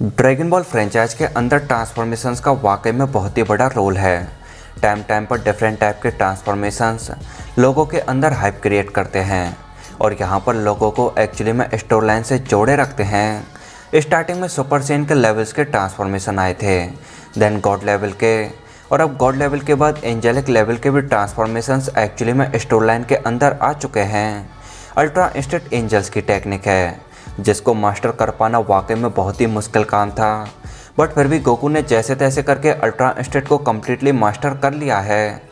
Dragon ball franchise के अंदर transformations का वाकई में बहुत ही बड़ा रोल है। टाइम टाइम पर डिफरेंट टाइप के ट्रांसफॉर्मेशंस लोगों के अंदर हाइप क्रिएट करते हैं और यहाँ पर लोगों को एक्चुअली में स्टोरी लाइन से जोड़े रखते हैं। स्टार्टिंग में सुपर सेन के लेवल्स के ट्रांसफॉर्मेशन आए थे, देन गॉड लेवल के, और अब गॉड लेवल के बाद एंजेलिक लेवल के भी ट्रांसफॉर्मेशंस एक्चुअली में स्टोरी लाइन के अंदर आ चुके हैं। अल्ट्रा इंस्टेंट एंजल्स की टेक्निक है जिसको मास्टर कर पाना वाकई में बहुत ही मुश्किल काम था, बट फिर भी गोकू ने जैसे तैसे करके अल्ट्रा इंस्टेंट को कम्प्लीटली मास्टर कर लिया है।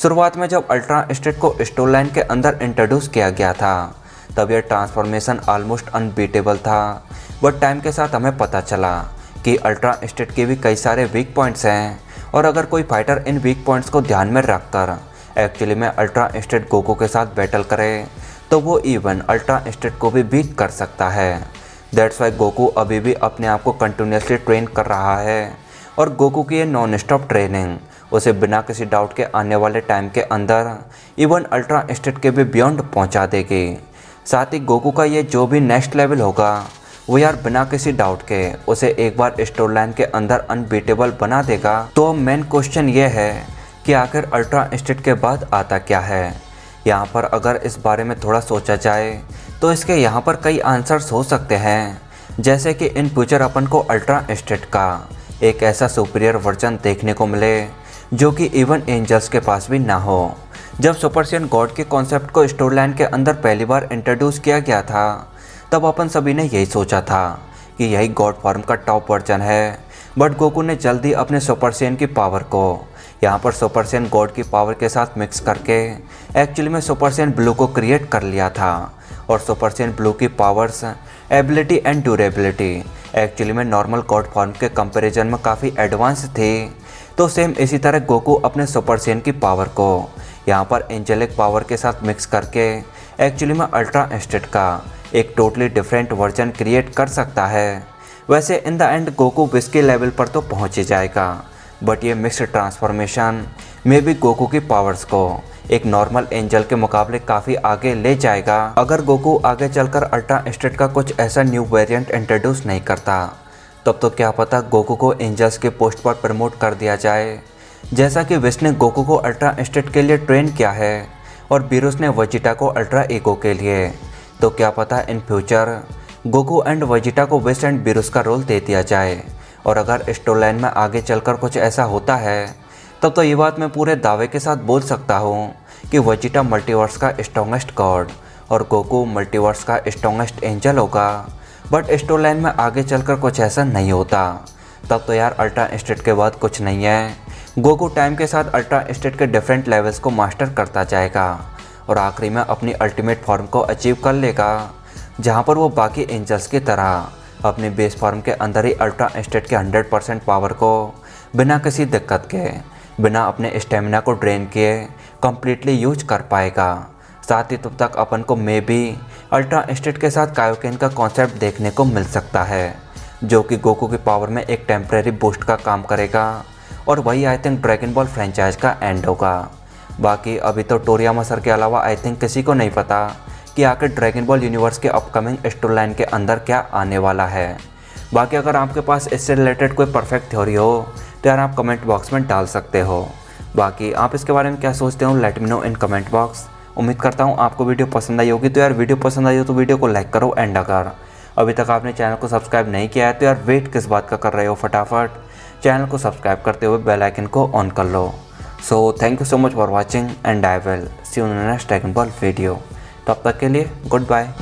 शुरुआत में जब अल्ट्रा इंस्टेंट को स्टोरी लाइन के अंदर इंट्रोड्यूस किया गया था तब यह ट्रांसफॉर्मेशन ऑलमोस्ट अनबीटेबल था, बट टाइम के साथ हमें पता चला कि अल्ट्रा इंस्टेंट के भी कई सारे वीक पॉइंट्स हैं और अगर कोई फाइटर इन वीक पॉइंट्स को ध्यान में रखकर एक्चुअली में अल्ट्रा इंस्टेंट गोकू के साथ बैटल करे तो वो इवन अल्ट्रा इंस्टेंट को भी बीट कर सकता है। दैट्स वाई गोकू अभी भी अपने आप को कंटिन्यूसली ट्रेन कर रहा है और गोकू की ये नॉन स्टॉप ट्रेनिंग उसे बिना किसी डाउट के आने वाले टाइम के अंदर इवन अल्ट्रा इंस्टेंट के भी बियॉन्ड पहुंचा देगी। साथ ही गोकू का ये जो भी नेक्स्ट लेवल होगा वो यार बिना किसी डाउट के उसे एक बार स्टोरी लाइन के अंदर अनबीटेबल बना देगा। तो मेन क्वेश्चन ये है कि आखिर अल्ट्रा इंस्टेंट के बाद आता क्या है। यहाँ पर अगर इस बारे में थोड़ा सोचा जाए तो इसके यहाँ पर कई आंसर्स हो सकते हैं, जैसे कि इन फ्यूचर अपन को अल्ट्रा इंस्टेंट का एक ऐसा सुपीरियर वर्जन देखने को मिले जो कि इवन एंजल्स के पास भी ना हो। जब सुपर सेन गॉड के कॉन्सेप्ट को स्टोरी लाइन के अंदर पहली बार इंट्रोड्यूस किया गया था तब अपन सभी ने यही सोचा था कि यही गॉड फॉर्म का टॉप वर्जन है, बट गोकू ने जल्दी अपने सुपर सेन की पावर को यहाँ पर सुपर सेन गॉड की पावर के साथ मिक्स करके एक्चुअली में सुपर सेन ब्लू को क्रिएट कर लिया था और सुपर सेन ब्लू की powers, ability and durability actually में नॉर्मल गॉड फॉर्म के कंपैरिजन में काफ़ी एडवांस थी। तो सेम इसी तरह गोकू अपने सुपर सेन की पावर को यहाँ पर एंजेलिक पावर के साथ मिक्स करके एक्चुअली में अल्ट्रा इंस्टेंट का एक टोटली डिफरेंट वर्जन क्रिएट कर सकता है। वैसे in the end Goku wish के लेवल पर तो पहुँच ही जाएगा, बट ये मिक्स्ड ट्रांसफॉर्मेशन में भी गोकू की पावर्स को एक नॉर्मल एंजल के मुकाबले काफ़ी आगे ले जाएगा। अगर गोकू आगे चलकर अल्ट्रा इंस्टेंट का कुछ ऐसा न्यू वेरिएंट इंट्रोड्यूस नहीं करता तब तो क्या पता गोकू को एंजल्स के पोस्ट पर प्रमोट कर दिया जाए, जैसा कि विश ने गोकू को अल्ट्रा इंस्टेंट के लिए ट्रेन किया है और बीरूस ने वेजिटा को अल्ट्रा ईगो के लिए। तो क्या पता in future Goku and Vegeta को विश एंड बीरूस का रोल दे दिया जाए। और अगर स्टोरी लाइन में आगे चलकर कुछ ऐसा होता है तब तो ये बात मैं पूरे दावे के साथ बोल सकता हूँ कि वेजिटा मल्टीवर्स का स्ट्रॉन्गेस्ट गॉड और गोकू मल्टीवर्स का स्ट्रॉन्गेस्ट एंजल होगा। बट स्टोरी लाइन में आगे चलकर कुछ ऐसा नहीं होता तब तो यार अल्ट्रा इंस्टेंट के बाद कुछ नहीं है। गोकू टाइम के साथ अल्ट्रा इंस्टेंट के डिफरेंट लेवल्स को मास्टर करता जाएगा और आखिरी में अपनी अल्टीमेट फॉर्म को अचीव कर लेगा, जहाँ पर वो बाकी एंजल्स की तरह अपने बेस फॉर्म के अंदर ही अल्ट्रा इंस्टेंट के 100% पावर को बिना किसी दिक्कत के, बिना अपने स्टेमिना को ड्रेन किए कम्प्लीटली यूज कर पाएगा। साथ ही तब तक अपन को मे बी अल्ट्रा इंस्टेंट के साथ कायोकेन का कॉन्सेप्ट देखने को मिल सकता है, जो कि गोकू की पावर में एक टेम्परेरी बूस्ट का काम करेगा और वही I think dragon ball franchise का एंड होगा। बाकी अभी तो टोरियामा सर के अलावा आई थिंक किसी को नहीं पता कि आखिर ड्रैगन बॉल यूनिवर्स के अपकमिंग स्टोरी लाइन के अंदर क्या आने वाला है। बाकी अगर आपके पास इससे रिलेटेड कोई परफेक्ट थ्योरी हो तो यार आप कमेंट बॉक्स में डाल सकते हो। बाकी आप इसके बारे में क्या सोचते हो let me know in comment box. उम्मीद करता हूँ आपको वीडियो पसंद आई होगी। तो यार वीडियो पसंद आई हो तो वीडियो को लाइक करो एंड अगर अभी तक आपने चैनल को सब्सक्राइब नहीं किया है तो यार वेट किस बात का कर रहे हो, फटाफट चैनल को सब्सक्राइब करते हुए बेल आइकन को ऑन कर लो। So thank you so much for watching and I will see you in next Dragon Ball video. तब तक के लिए गुड बाय।